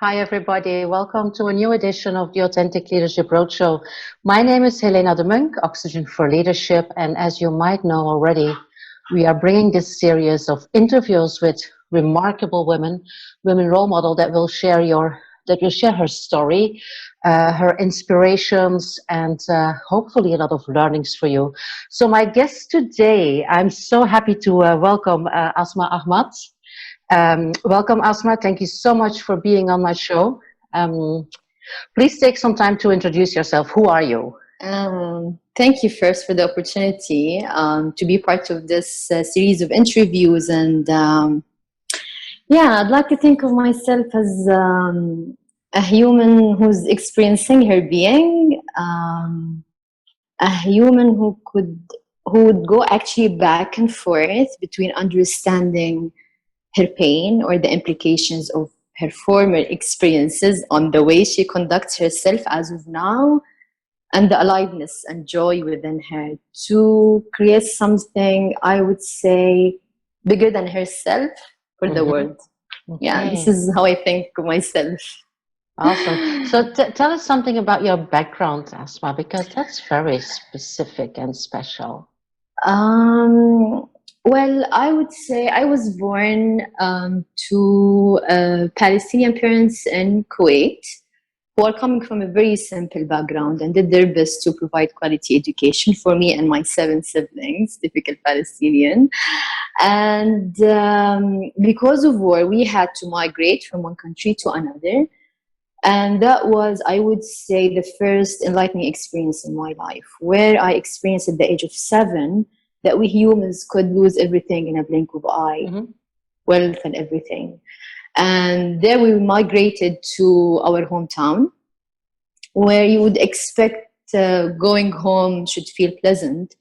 Hi, everybody. Welcome to a new edition of the Authentic Leadership Roadshow. My name is Helena de Munk, Oxygen for Leadership. And as you might know already, we are bringing this series of interviews with remarkable women role model that will share her story, her inspirations, and hopefully a lot of learnings for you. So my guest today, I'm so happy to welcome Asma Ahmad. Welcome, Asma. Thank you so much for being on my show. Please take some time to introduce yourself. Who are you? Thank you first for the opportunity to be part of this series of interviews. And I'd like to think of myself as a human who's experiencing her being, a human who would go actually back and forth between understanding her pain or the implications of her former experiences on the way she conducts herself as of now, and the aliveness and joy within her to create something, I would say, bigger than herself for the world. Okay. Yeah, this is how I think of myself. Awesome. So tell us something about your background, Asma, because that's very specific and special. Well, I would say I was born to Palestinian parents in Kuwait who are coming from a very simple background and did their best to provide quality education for me and my 7 siblings, typical Palestinian. And because of war, we had to migrate from one country to another. And that was, I would say, the first enlightening experience in my life, where I experienced at the age of 7 that we humans could lose everything in a blink of eye, wealth and everything. And there we migrated to our hometown, where you would expect going home should feel pleasant.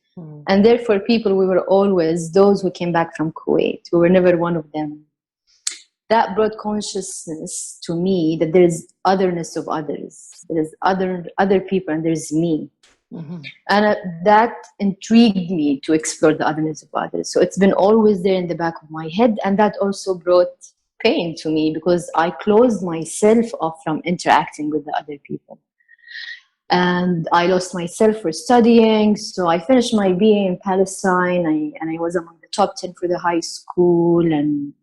And therefore, people, we were always those who came back from Kuwait. We were never one of them. That brought consciousness to me that there is otherness of others. There is other people, and there's me. And that intrigued me to explore the otherness of others. So it's been always there in the back of my head, and that also brought pain to me because I closed myself off from interacting with the other people. And I lost myself for studying. So I finished my BA in Palestine, and I was among the top 10 for the high school. And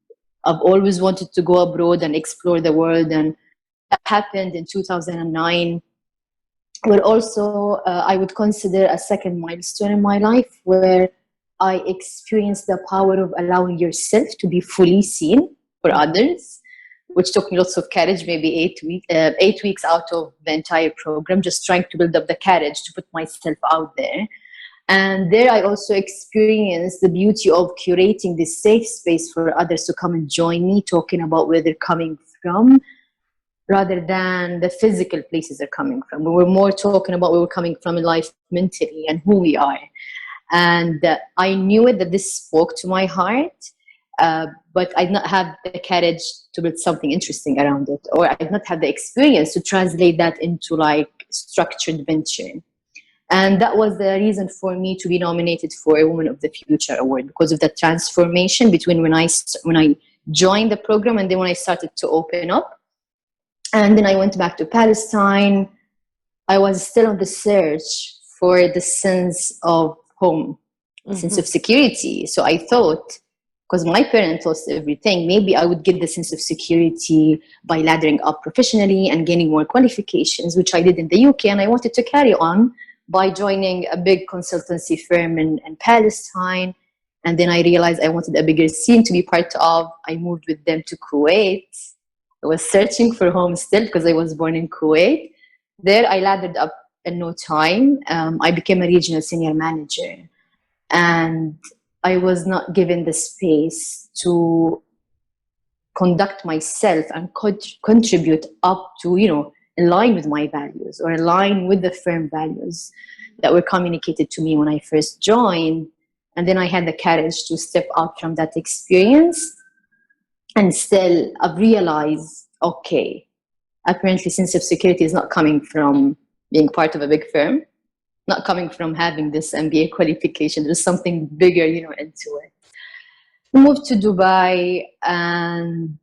I've always wanted to go abroad and explore the world. And that happened in 2009. But also, I would consider a second milestone in my life where I experienced the power of allowing yourself to be fully seen for others, which took me lots of courage, maybe 8 weeks out of the entire program, just trying to build up the courage to put myself out there. And there I also experienced the beauty of curating this safe space for others to come and join me, talking about where they're coming from, rather than the physical places they're coming from. We were more talking about where we're coming from in life mentally and who we are. And I knew it that this spoke to my heart, but I did not have the courage to build something interesting around it, or I did not have the experience to translate that into like structured venture. And that was the reason for me to be nominated for a Woman of the Future award, because of the transformation between when I joined the program and then when I started to open up. And then I went back to Palestine. I was still on the search for the sense of home, sense of security. So I thought, because my parents lost everything, maybe I would get the sense of security by laddering up professionally and gaining more qualifications, which I did in the UK. And I wanted to carry on by joining a big consultancy firm in Palestine. And then I realized I wanted a bigger scene to be part of. I moved with them to Kuwait. I was searching for home still because I was born in Kuwait. There I laddered up in no time. I became a regional senior manager. And I was not given the space to conduct myself and contribute up to, align with my values or align with the firm values that were communicated to me when I first joined. And then I had the courage to step out from that experience. And still, I've realized, okay, apparently sense of security is not coming from being part of a big firm, not coming from having this MBA qualification. There's something bigger, into it. Moved to Dubai, and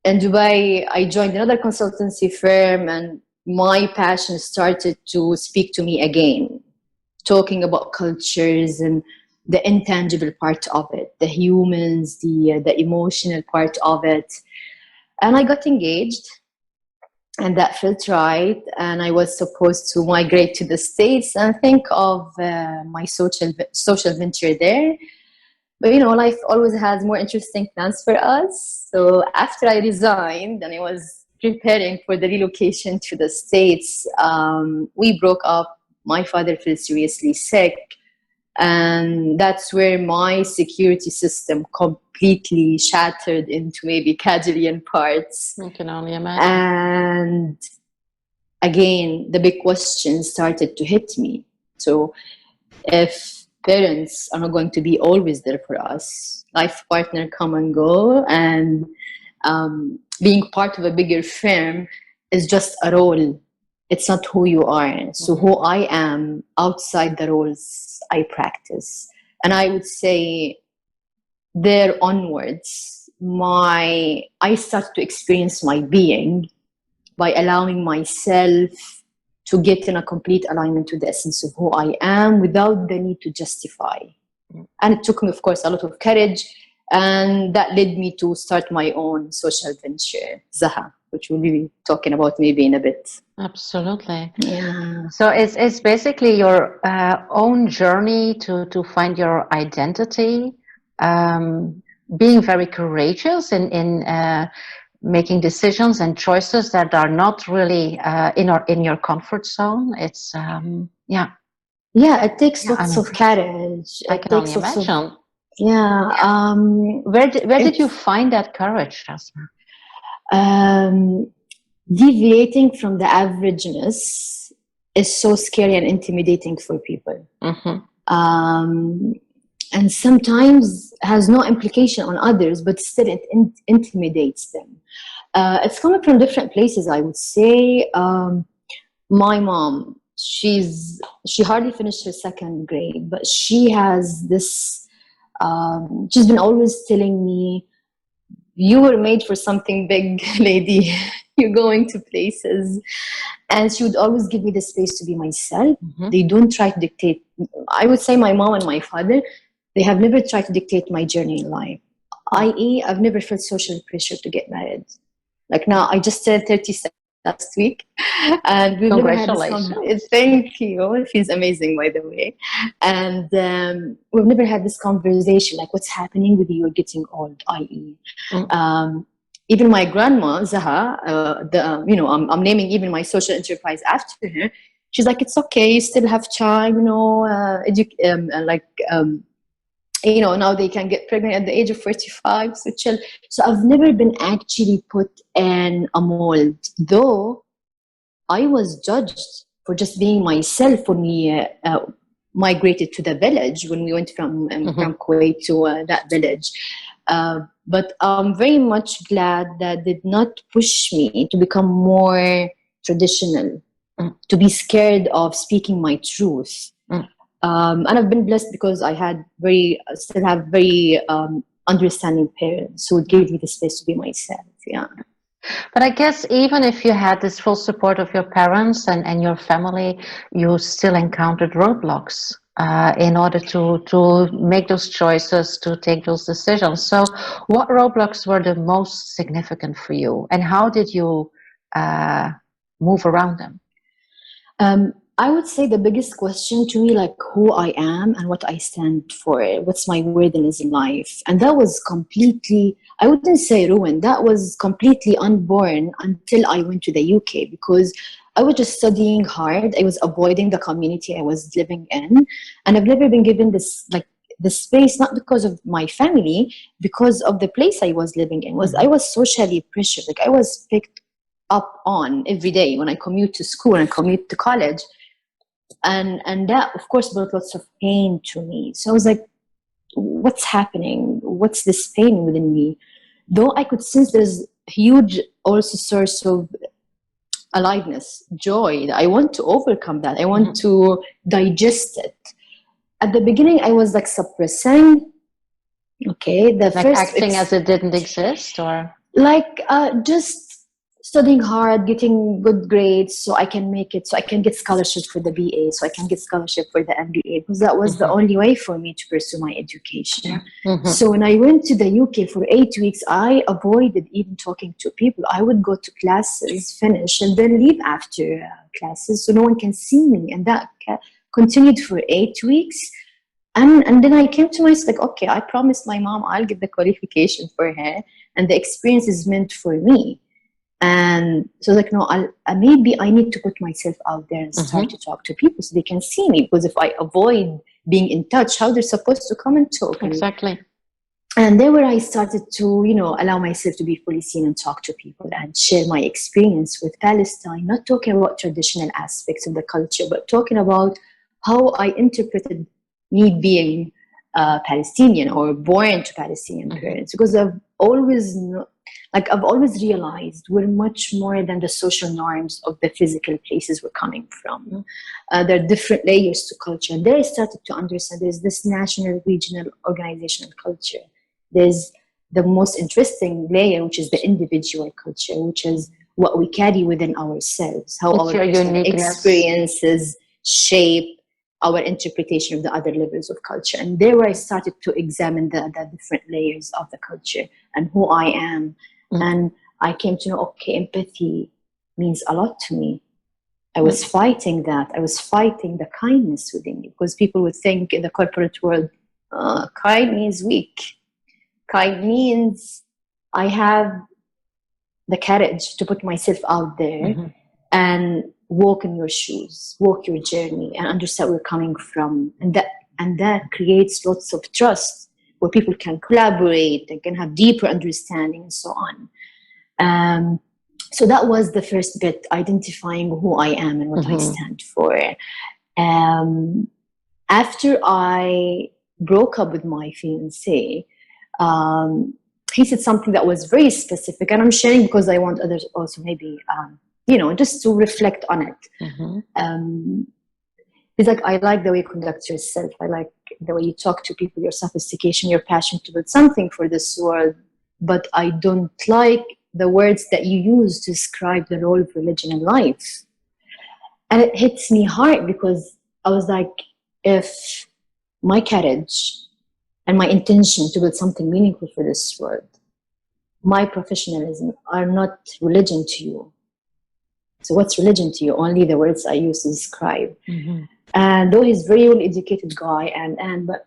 in Dubai, I joined another consultancy firm, and my passion started to speak to me again, talking about cultures and the intangible part of it, the humans, the emotional part of it. And I got engaged, and that felt right. And I was supposed to migrate to the States and think of my social venture there. But life always has more interesting plans for us. So after I resigned and I was preparing for the relocation to the States, we broke up. My father fell seriously sick. And that's where my security system completely shattered into maybe quadrillion parts. I can only imagine. And again, the big question started to hit me. So if parents are not going to be always there for us, life partner come and go, and being part of a bigger firm is just a role. It's not who you are. So who I am outside the roles I practice. And I would say there onwards, I start to experience my being by allowing myself to get in a complete alignment to the essence of who I am without the need to justify. And it took me, of course, a lot of courage. And that led me to start my own social venture, Zaha, which we'll be talking about maybe in a bit. Absolutely. Yeah. So it's basically your own journey to find your identity, being very courageous in making decisions and choices that are not really in your comfort zone. It's Yeah, it takes lots of courage. I can only imagine. Where did you find that courage, Asma? Deviating from the averageness is so scary and intimidating for people. And sometimes has no implication on others, but still it intimidates them. It's coming from different places, I would say. My mom, she hardly finished her second grade, but she has this, she's been always telling me, you were made for something big, lady. You're going to places. And she would always give me the space to be myself. They don't try to dictate. I would say my mom and my father, they have never tried to dictate my journey in life. I.e., I've never felt social pressure to get married. Like now, I just turned 37 last week, and we've never had this thank you. It feels amazing, by the way. And we've never had this conversation, like what's happening with you, you're getting old, i.e. Even my grandma, Zaha, I'm naming even my social enterprise after her. She's like, it's okay, you still have time, now they can get pregnant at the age of 45, so chill. So I've never been actually put in a mold, though I was judged for just being myself when we migrated to the village, when we went from Kuwait to that village. But I'm very much glad that did not push me to become more traditional, to be scared of speaking my truth. And I've been blessed because I still have very understanding parents who gave me the space to be myself. Yeah. But I guess even if you had this full support of your parents and your family, you still encountered roadblocks in order to make those choices, to take those decisions. So what roadblocks were the most significant for you, and how did you move around them? I would say the biggest question to me, like who I am and what I stand for, what's my worthiness in life. And that was completely, I wouldn't say ruined, that was completely unborn until I went to the UK, because I was just studying hard. I was avoiding the community I was living in. And I've never been given this, like, the space, not because of my family, because of the place I was living in. I was socially pressured. Like I was picked up on every day when I commute to school and commute to college. And that, of course, brought lots of pain to me. So I was like, what's happening? What's this pain within me? Though I could sense there's huge also source of aliveness, joy. I want to overcome that. I want to digest it. At the beginning, I was like suppressing. Okay, like acting as it didn't exist, or Like just studying hard, getting good grades so I can make it, so I can get scholarship for the BA, so I can get scholarship for the MBA, because that was the only way for me to pursue my education. So when I went to the UK for 8 weeks, I avoided even talking to people. I would go to classes, finish, and then leave after classes so no one can see me. And that continued for 8 weeks. And then I came to myself like, okay, I promised my mom I'll get the qualification for her, and the experience is meant for me. And so like, no, maybe I need to put myself out there and start to talk to people so they can see me. Because if I avoid being in touch, how they're supposed to come and talk? Exactly. And there where I started to, allow myself to be fully seen and talk to people and share my experience with Palestine, not talking about traditional aspects of the culture, but talking about how I interpreted me being Palestinian or born to Palestinian parents. Because I've always realized we're much more than the social norms of the physical places we're coming from. There are different layers to culture. And there I started to understand there's this national, regional, organizational culture. There's the most interesting layer, which is the individual culture, which is what we carry within ourselves, how our experiences shape our interpretation of the other levels of culture. And there I started to examine the different layers of the culture and who I am. And I came to know, okay, empathy means a lot to me. I was fighting that. I was fighting the kindness within me, because people would think in the corporate world, kind means weak. Kind means I have the courage to put myself out there and walk in your shoes, walk your journey, and understand where we're coming from. And that creates lots of trust, where people can collaborate and can have deeper understanding and so on. So that was the first bit, identifying who I am and what I stand for. After I broke up with my fiancé, he said something that was very specific, and I'm sharing because I want others also maybe, just to reflect on it. He's like, I like the way you conduct yourself. I like the way you talk to people, your sophistication, your passion to build something for this world. But I don't like the words that you use to describe the role of religion in life. And it hits me hard, because I was like, if my courage and my intention to build something meaningful for this world, my professionalism are not religion to you. So what's religion to you? Only the words I use to describe. And though he's a very well-educated guy, but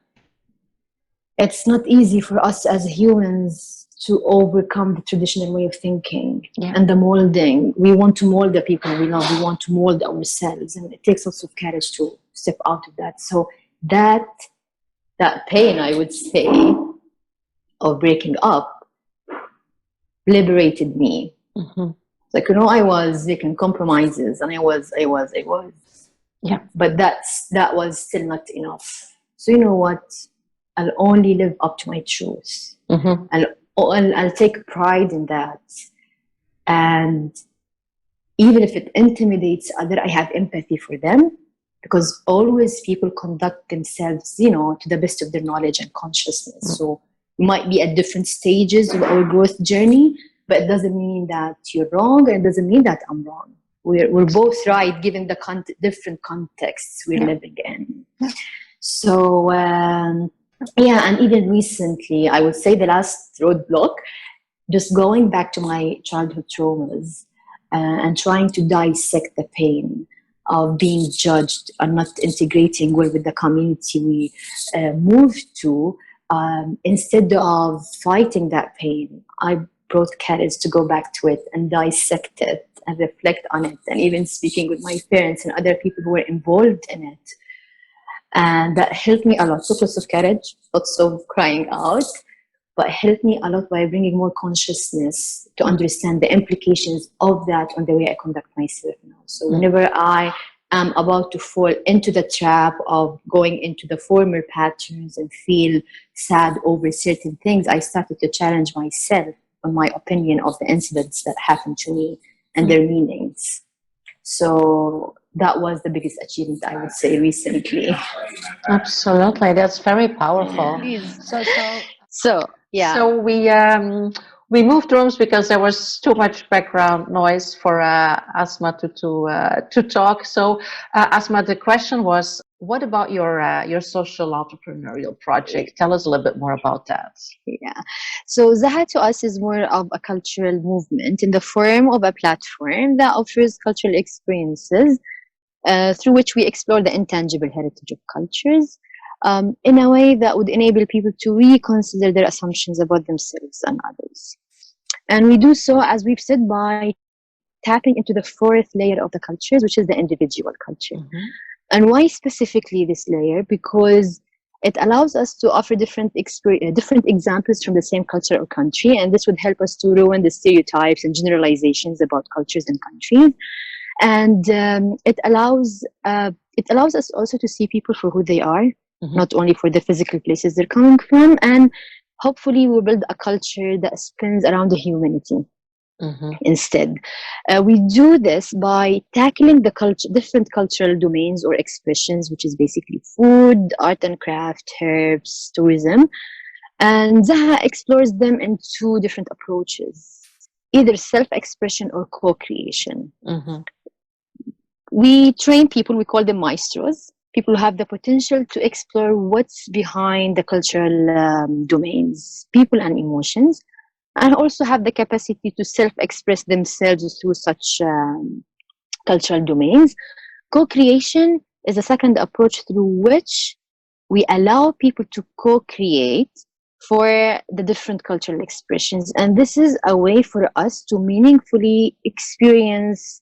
it's not easy for us as humans to overcome the traditional way of thinking and the molding. We want to mold the people we love. We want to mold ourselves. And it takes lots of courage to step out of that. So that pain, I would say, of breaking up liberated me. Like, I was making compromises, and I was. Yeah. But that was still not enough. So you know what? I'll only live up to my truth. I'll take pride in that. And even if it intimidates others, I have empathy for them, because always people conduct themselves, to the best of their knowledge and consciousness. So we might be at different stages of our growth journey, but it doesn't mean that you're wrong, and it doesn't mean that I'm wrong. We're both right, given the different contexts we're living in. So, and even recently, I would say the last roadblock, just going back to my childhood traumas and trying to dissect the pain of being judged and not integrating well with the community we moved to. Instead of fighting that pain, I brought courage to go back to it and dissect it and reflect on it, and even speaking with my parents and other people who were involved in it. And that helped me a lot. Took lots of courage, lots of crying out, but helped me a lot by bringing more consciousness to understand the implications of that on the way I conduct myself now. So whenever I am about to fall into the trap of going into the former patterns and feel sad over certain things, I started to challenge myself on my opinion of the incidents that happened to me and their meanings. So that was the biggest achievement, I would say, recently. Absolutely, that's very powerful. Yeah. So we We moved rooms because there was too much background noise for Asma to talk. So, Asma, the question was, what about your social entrepreneurial project? Tell us a little bit more about that. Yeah. So Zaha to us is more of a cultural movement in the form of a platform that offers cultural experiences through which we explore the intangible heritage of cultures in a way that would enable people to reconsider their assumptions about themselves and others. And we do so, as we've said, by tapping into the fourth layer of the cultures, which is the individual culture. Mm-hmm. And why specifically this layer? Because it allows us to offer different examples from the same culture or country, and this would help us to ruin the stereotypes and generalizations about cultures and countries. And it allows us also to see people for who they are, Mm-hmm. not only for the physical places they're coming from, and hopefully we'll build a culture that spins around the humanity. Mm-hmm. Instead, we do this by tackling the different cultural domains or expressions, which is basically food, art and craft, herbs, tourism. And Zaha explores them in two different approaches, either self-expression or co-creation. Mm-hmm. We train people, we call them maestros, people who have the potential to explore what's behind the cultural domains, people and emotions, and also have the capacity to self-express themselves through such cultural domains. Co-creation is a second approach through which we allow people to co-create for the different cultural expressions. And this is a way for us to meaningfully experience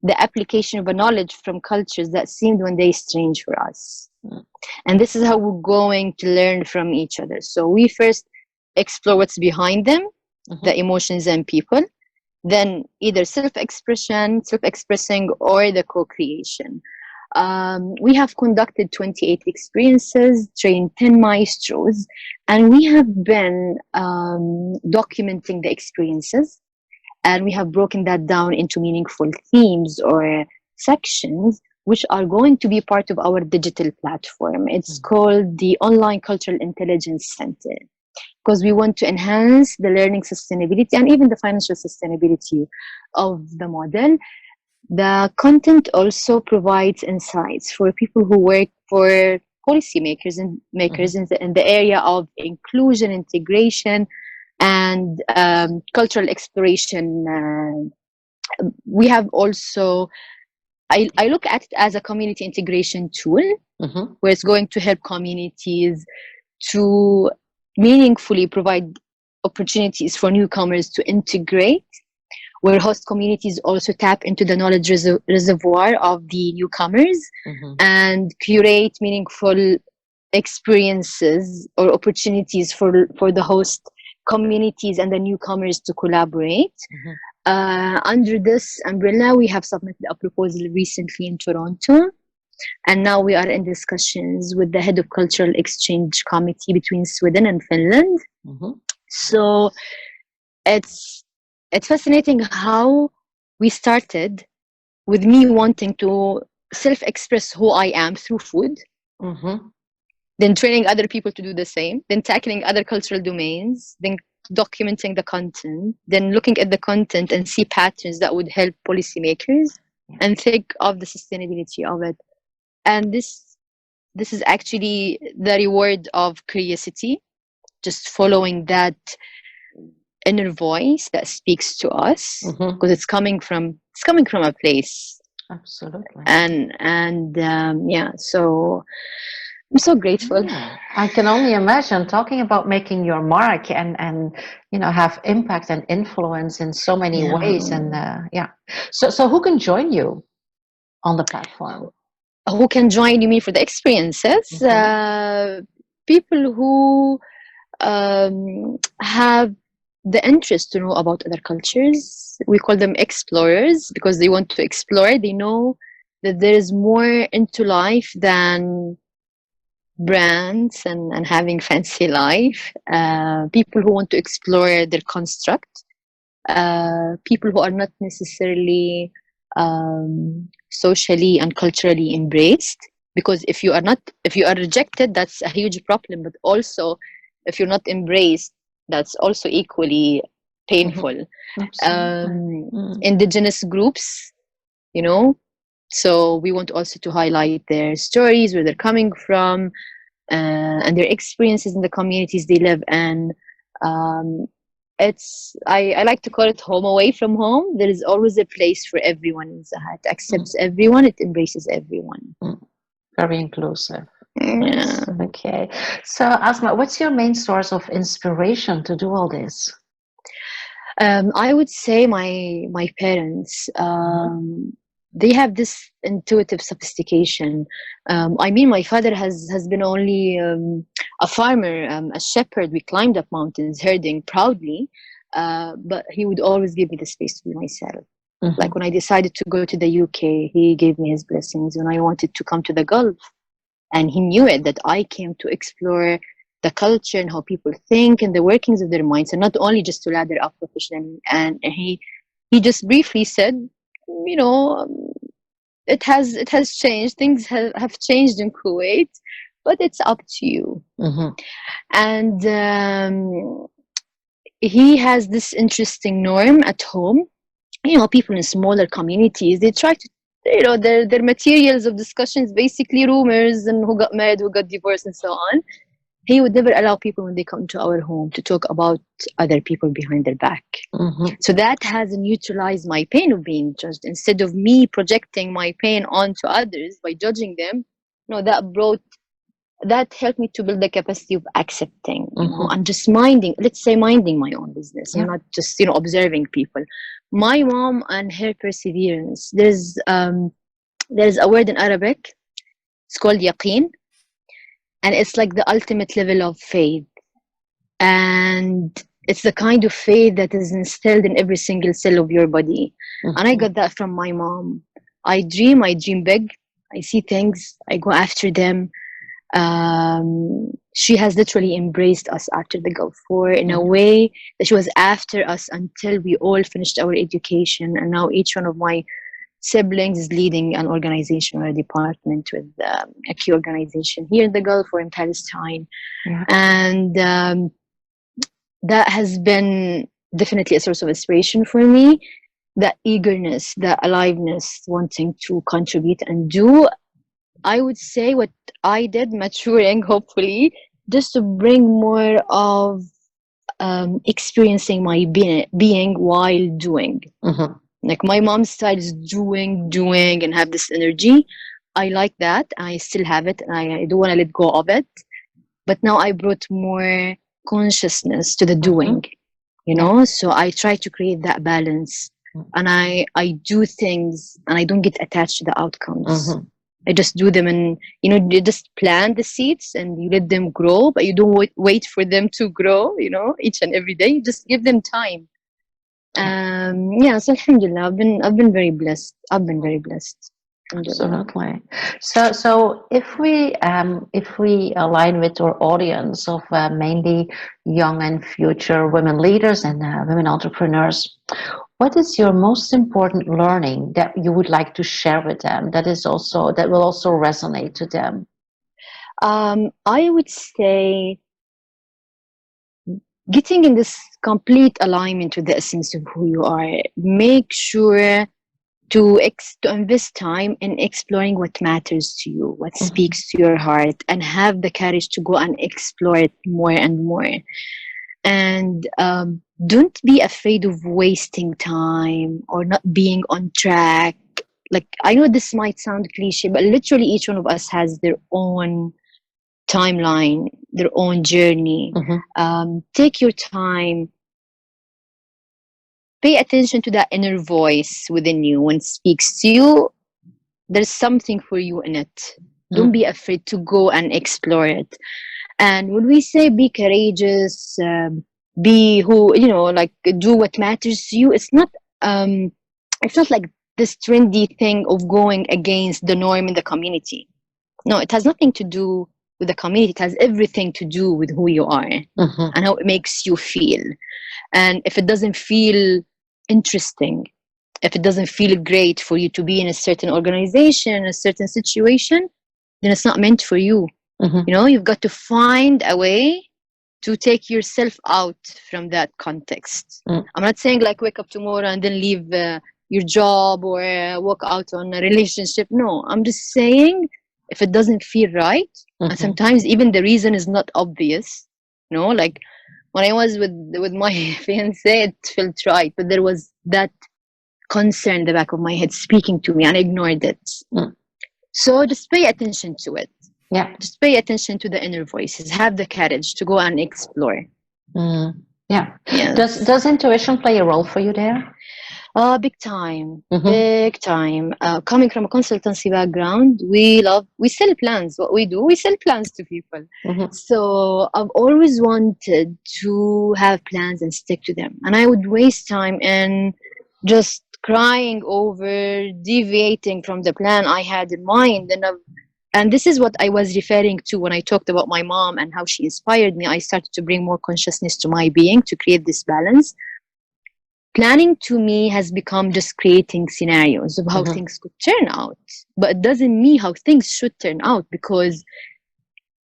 the application of a knowledge from cultures that seemed one day strange for us. And this is how we're going to learn from each other. So we first explore what's behind them, Mm-hmm. the emotions and people, then either self-expressing, or the co-creation. We have conducted 28 experiences, trained 10 maestros, and we have been documenting the experiences, and we have broken that down into meaningful themes or sections, which are going to be part of our digital platform. It's called the Online Cultural Intelligence Center, because we want to enhance the learning sustainability and even the financial sustainability of the model. The content also provides insights for people who work for policymakers and makers in the area of inclusion, integration, and cultural exploration. We have also, I look at it as a community integration tool, where it's going to help communities to meaningfully provide opportunities for newcomers to integrate, where host communities also tap into the knowledge reservoir of the newcomers and curate meaningful experiences or opportunities for the host communities and the newcomers to collaborate. Under this umbrella, we have submitted a proposal recently in Toronto, and now we are in discussions with the head of cultural exchange committee between Sweden and Finland. So it's fascinating how we started with me wanting to self-express who I am through food, then training other people to do the same, then tackling other cultural domains, then documenting the content, then looking at the content and see patterns that would help policymakers and think of the sustainability of it. And this is actually the reward of curiosity, just following that inner voice that speaks to us, because it's coming from a place. Absolutely. And so I'm so grateful. I can only imagine, talking about making your mark and have impact and influence in so many ways. And so who can join you on the platform? Who can join, you mean, for the experiences? People who have the interest to know about other cultures. We call them explorers because they want to explore. They know that there is more into life than brands and having fancy life. People who want to explore their construct. People who are not necessarily socially and culturally embraced, because if you are rejected, that's a huge problem. But also, if you're not embraced, that's also equally painful. Absolutely. Indigenous groups, you know, so we want also to highlight their stories, where they're coming from, and their experiences in the communities they live in. Um, I like to call it home away from home. There is always a place for everyone in Zaha. It accepts everyone, it embraces everyone. Very inclusive. Yeah. Yes. Okay. So, Asma, what's your main source of inspiration to do all this? I would say my parents. They have this intuitive sophistication. I mean, my father has been only a farmer, a shepherd. We climbed up mountains herding proudly, but he would always give me the space to be myself. Like when I decided to go to the UK, he gave me his blessings. When I wanted to come to the Gulf, and he knew it, that I came to explore the culture and how people think and the workings of their minds, and not only just to ladder up professionally. And he just briefly said, you know, it has changed. Things have changed in Kuwait, but it's up to you. And he has this interesting norm at home. You know, people in smaller communities, they try to, you know, their materials of discussions basically rumors and who got married, who got divorced, and so on. He would never allow people when they come to our home to talk about other people behind their back. So that has neutralized my pain of being judged. Instead of me projecting my pain onto others by judging them, no, that helped me to build the capacity of accepting, you know, and just minding my own business, you know, not just, you know, observing people. My mom and her perseverance. There's a word in Arabic. It's called yaqeen, and it's like the ultimate level of faith. And it's the kind of faith that is instilled in every single cell of your body. And I got that from my mom. I dream big. I see things, I go after them. She has literally embraced us after the Gulf War in a way that she was after us until we all finished our education. And now each one of my siblings is leading an organization or a department with a key organization here in the Gulf or in Palestine. And that has been definitely a source of inspiration for me. That eagerness, that aliveness, wanting to contribute and do. I would say what I did, maturing hopefully, just to bring more of experiencing my being while doing. Like my mom's style is doing, and have this energy. I like that. I still have it, and I don't want to let go of it. But now I brought more consciousness to the doing, you know. So I try to create that balance, and I do things, and I don't get attached to the outcomes. I just do them, and you know, you just plant the seeds and you let them grow, but you don't wait for them to grow, you know, each and every day. You just give them time. So alhamdulillah, I've been very blessed. I've been very blessed. Absolutely. So if we align with our audience of mainly young and future women leaders and women entrepreneurs, what is your most important learning that you would like to share with them that will also resonate to them? I would say getting in this complete alignment with the essence of who you are. Make sure to invest time in exploring what matters to you, what speaks to your heart, and have the courage to go and explore it more and more. And don't be afraid of wasting time or not being on track. Like, I know this might sound cliche, but literally each one of us has their own timeline, their own journey. Take your time. Pay attention to that inner voice within you. When it speaks to you, there's something for you in it. Don't be afraid to go and explore it. And when we say be courageous, be who, you know, like do what matters to you, it's not like this trendy thing of going against the norm in the community. No, it has nothing to do with the community. It has everything to do with who you are and how it makes you feel. And if it doesn't feel interesting, if it doesn't feel great for you to be in a certain organization, a certain situation, then it's not meant for you. You know, you've got to find a way to take yourself out from that context. Mm. I'm not saying like wake up tomorrow and then leave your job or walk out on a relationship. No, I'm just saying if it doesn't feel right, and sometimes even the reason is not obvious. Like when I was with my fiance, it felt right, but there was that concern in the back of my head speaking to me, and I ignored it. So just pay attention to it. Yeah. Just pay attention to the inner voices. Have the courage to go and explore. Yeah. Yes. Does intuition play a role for you there? Big time. Big time. Coming from a consultancy background, we sell plans. What we do, we sell plans to people. So I've always wanted to have plans and stick to them. And I would waste time in just crying over deviating from the plan I had in mind. And this is what I was referring to when I talked about my mom and how she inspired me. I started to bring more consciousness to my being to create this balance. Planning to me has become just creating scenarios of how things could turn out, but it doesn't mean how things should turn out, because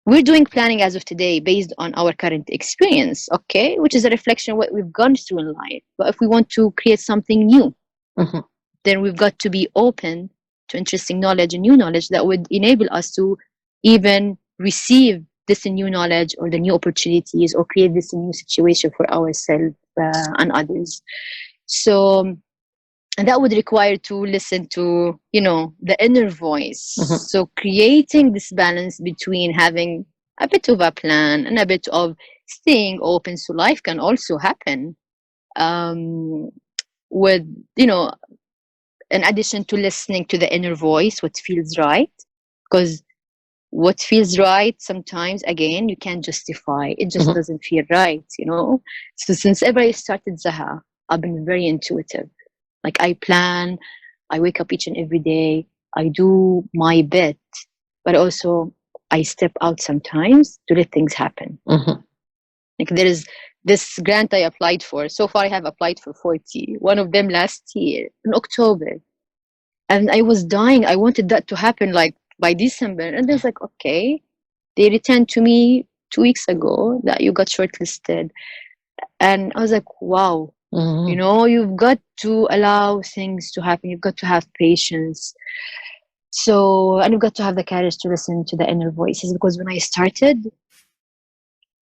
we're doing planning as of today based on our current experience, okay, which is a reflection of what we've gone through in life. But if we want to create something new, then we've got to be open to interesting knowledge and new knowledge that would enable us to even receive this new knowledge or the new opportunities or create this new situation for ourselves and others. So, and that would require to listen to, the inner voice. So creating this balance between having a bit of a plan and a bit of staying open so life can also happen with, in addition to listening to the inner voice, what feels right. Because what feels right sometimes, again, you can't justify. It just doesn't feel right, So since ever I started Zaha, I've been very intuitive. Like I plan, I wake up each and every day, I do my bit, but also I step out sometimes to let things happen. Like there is this grant I applied for. So far I have applied for 40. One of them last year in October. And I was dying. I wanted that to happen like by December. And there's like, okay, they returned to me 2 weeks ago that you got shortlisted. And I was like, wow, you've got to allow things to happen. You've got to have patience. So, and you've got to have the courage to listen to the inner voices, because when I started,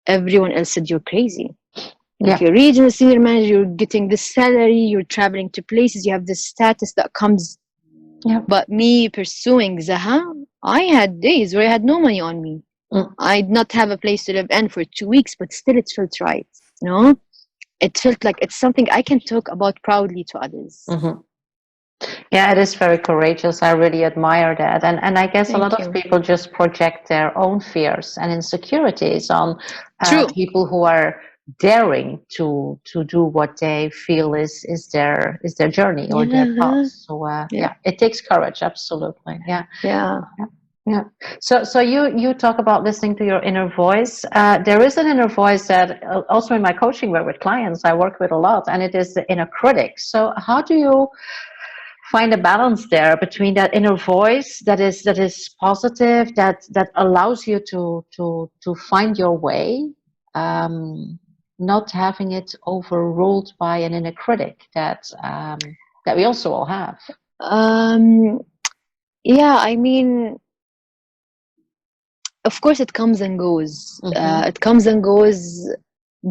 everyone else said, you're crazy. If you're regional senior manager, you're getting this salary, you're traveling to places, you have this status that comes. But me pursuing Zaha, I had days where I had no money on me. I did not have a place to live in for 2 weeks, but still it felt right. It felt like it's something I can talk about proudly to others. Yeah, it is very courageous. I really admire that. And I guess a lot of people just project their own fears and insecurities on people who are daring to do what they feel is their journey or their path. So it takes courage, absolutely. Yeah. So you talk about listening to your inner voice. There is an inner voice that also in my coaching work with clients I work with a lot, and it is the inner critic. So how do you find a balance there between that inner voice that is positive, that allows you to find your way, not having it overruled by an inner critic that we also all have? I mean, of course it comes and goes. It comes and goes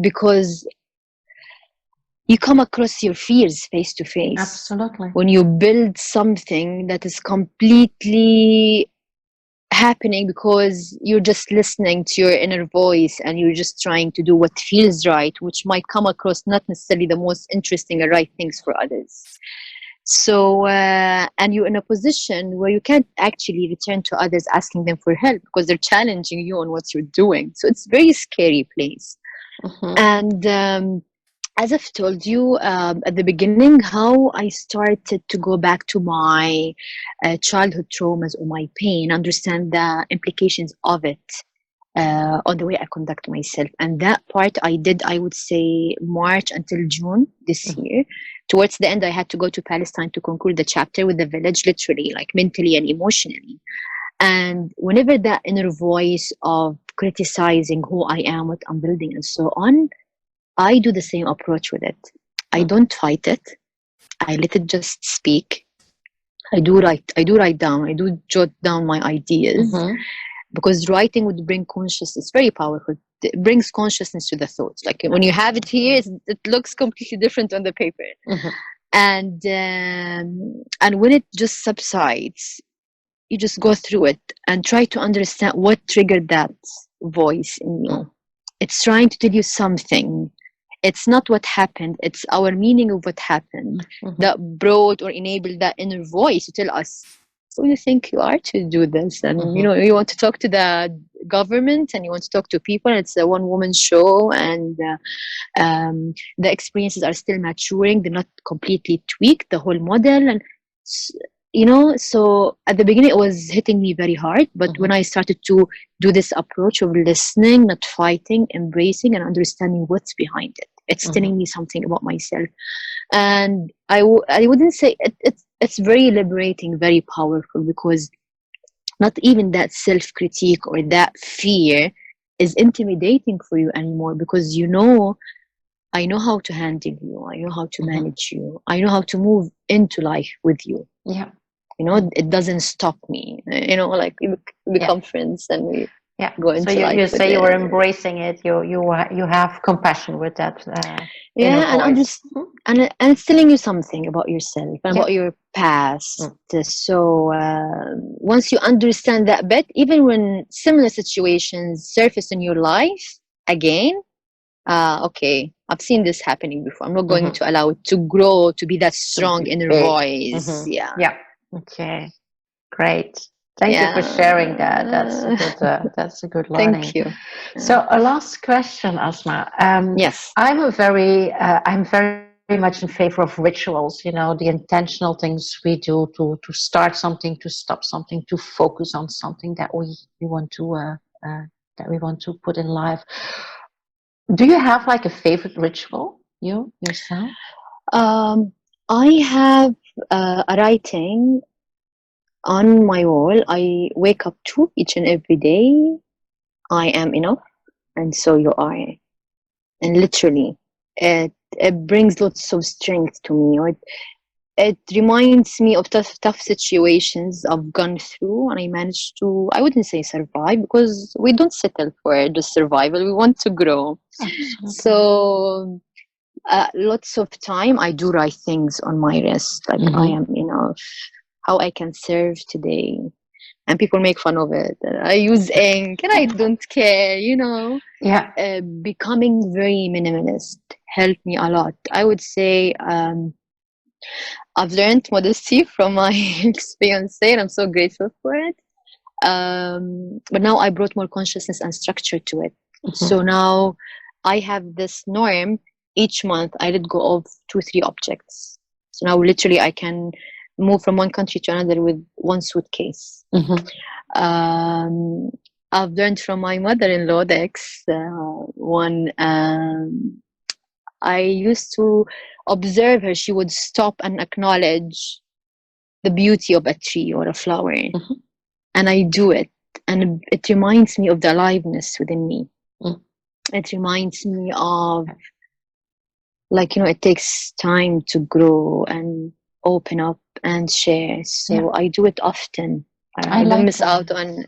because you come across your fears face to face. Absolutely. When you build something that is completely happening because you're just listening to your inner voice and you're just trying to do what feels right, which might come across not necessarily the most interesting or right things for others. So, and you're in a position where you can't actually return to others asking them for help because they're challenging you on what you're doing. So it's a very scary place. And as I've told you at the beginning, how I started to go back to my childhood traumas or my pain, understand the implications of it on the way I conduct myself. And that part I did, I would say, March until June this year. Towards the end, I had to go to Palestine to conclude the chapter with the village, literally, like mentally and emotionally. And whenever that inner voice of criticizing who I am, what I'm building, and so on. I do the same approach with it. I don't fight it. I let it just speak. I do write down. I do jot down my ideas, because writing would bring consciousness. It's very powerful. It brings consciousness to the thoughts. Like when you have it here, it looks completely different on the paper. And when it just subsides, you just go through it and try to understand what triggered that voice in you. It's trying to tell you something. It's not what happened, it's our meaning of what happened that brought or enabled that inner voice to tell us, who you think you are to do this? And you want to talk to the government, and you want to talk to people. It's a one-woman show, and the experiences are still maturing. They're not completely tweaked, the whole model. And so at the beginning it was hitting me very hard, but when I started to do this approach of listening, not fighting, embracing and understanding what's behind it, it's telling me something about myself. And I wouldn't say it's very liberating, very powerful, because not even that self-critique or that fear is intimidating for you anymore, because I know how to handle you, I know how to manage you, I know how to move into life with you. It doesn't stop me. Like we become friends and we go into life. So you say you're embracing it. You have compassion with that. And it's telling you something about yourself and about your past. So once you understand that bit, even when similar situations surface in your life again, okay, I've seen this happening before. I'm not going to allow it to grow to be that strong inner voice. Yeah. Okay. Great. Thank you for sharing that. That's a good learning. Thank you. So a last question, Asma. Yes. I'm very much in favor of rituals, the intentional things we do to start something, to stop something, to focus on something that we want to put in life. Do you have like a favorite ritual, yourself? I have a writing on my wall. I wake up to each and every day. I am enough, and so you are. And literally, it brings lots of strength to me. It reminds me of tough situations I've gone through, and I managed to, I wouldn't say survive, because we don't settle for just survival. We want to grow. Absolutely. So lots of time I do write things on my wrist, like I am enough, how I can serve today. And people make fun of it. I use ink and I don't care, becoming very minimalist helped me a lot. I would say I've learned modesty from my experience, and I'm so grateful for it. But now I brought more consciousness and structure to it. So now I have this norm. Each month I let go of 2-3 objects. So now literally I can move from one country to another with one suitcase. I've learned from my mother-in-law, the ex one. I used to observe her. She would stop and acknowledge the beauty of a tree or a flower. And I do it. And it reminds me of the aliveness within me. It reminds me of, it takes time to grow and open up and share. So I do it often. I don't miss out on,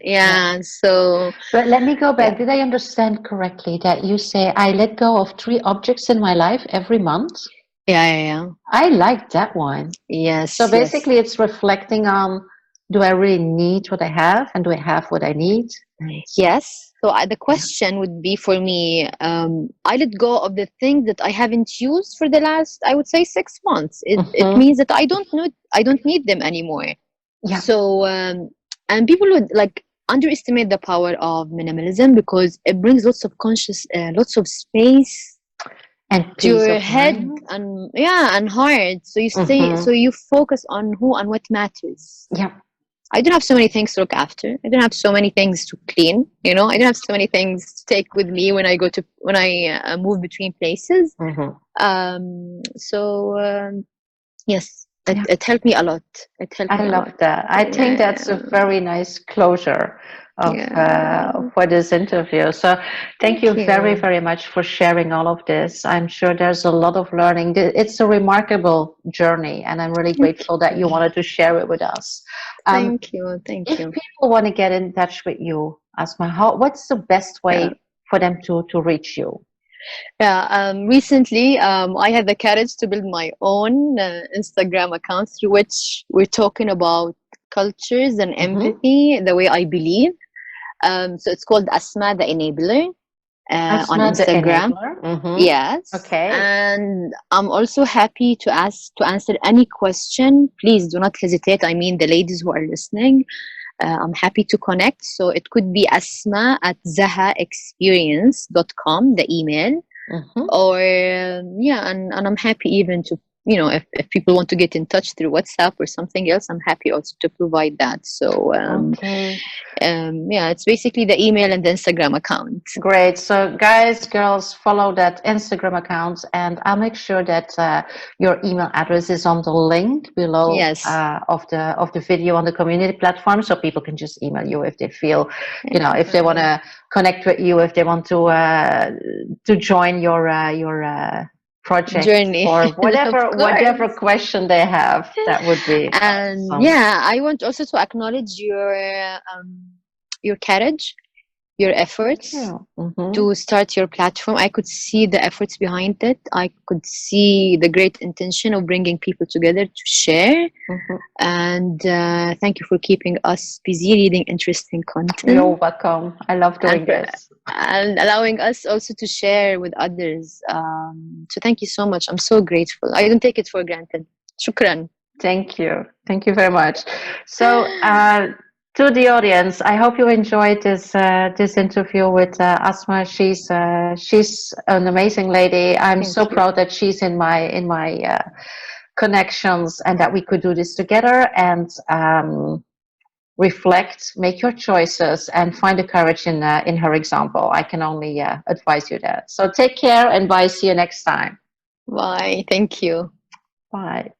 so. But let me go back. Did I understand correctly that you say I let go of 3 objects in my life every month? Yeah. I like that one. Yes. So basically it's reflecting on, do I really need what I have, and do I have what I need? Yes. So the question would be for me, I let go of the things that I haven't used for the last, I would say, 6 months. It means that I don't need them anymore. Yeah. So and people would underestimate the power of minimalism, because it brings lots of lots of space and to your head and heart. So you stay. So you focus on who and what matters. Yeah. I don't have so many things to look after. I don't have so many things to clean. I don't have so many things to take with me when I move between places. Yes, it helped me a lot. I love that. I think that's a very nice closure Yeah. for this interview. So thank you very, very much for sharing all of this. I'm sure there's a lot of learning. It's a remarkable journey, and I'm really grateful that you wanted to share it with us. Thank you. Thank If you. people want to get in touch with you, Asma, what's the best way for them to reach you? Yeah, recently I had the courage to build my own Instagram account through which we're talking about cultures and empathy the way I believe. So it's called Asma the Enabler on Asma the Instagram. Enabler. Yes. Okay. And I'm also happy to answer any question. Please do not hesitate. I mean, the ladies who are listening, I'm happy to connect. So it could be asma at zahaexperience.com, the email. Or and I'm happy even to, if people want to get in touch through WhatsApp or something else, I'm happy also to provide that. So it's basically the email and the Instagram account. Great. So guys, girls, follow that Instagram account, and I'll make sure that your email address is on the link below of the video on the community platform, so people can just email you if they feel, if they want to connect with you, if they want to join your project journey or whatever question they have. That would be and awesome. I want also to acknowledge your courage, your efforts to start your platform. I could see the efforts behind it. I could see the great intention of bringing people together to share. And thank you for keeping us busy reading interesting content. You're welcome. I love doing this. And allowing us also to share with others. So thank you so much. I'm so grateful. I don't take it for granted. Shukran. Thank you. Thank you very much. So, to the audience, I hope you enjoyed this interview with Asma. She's an amazing lady. I'm so proud that she's in my connections and that we could do this together and reflect, make your choices, and find the courage in her example. I can only advise you that. So take care and bye. See you next time. Bye. Thank you. Bye.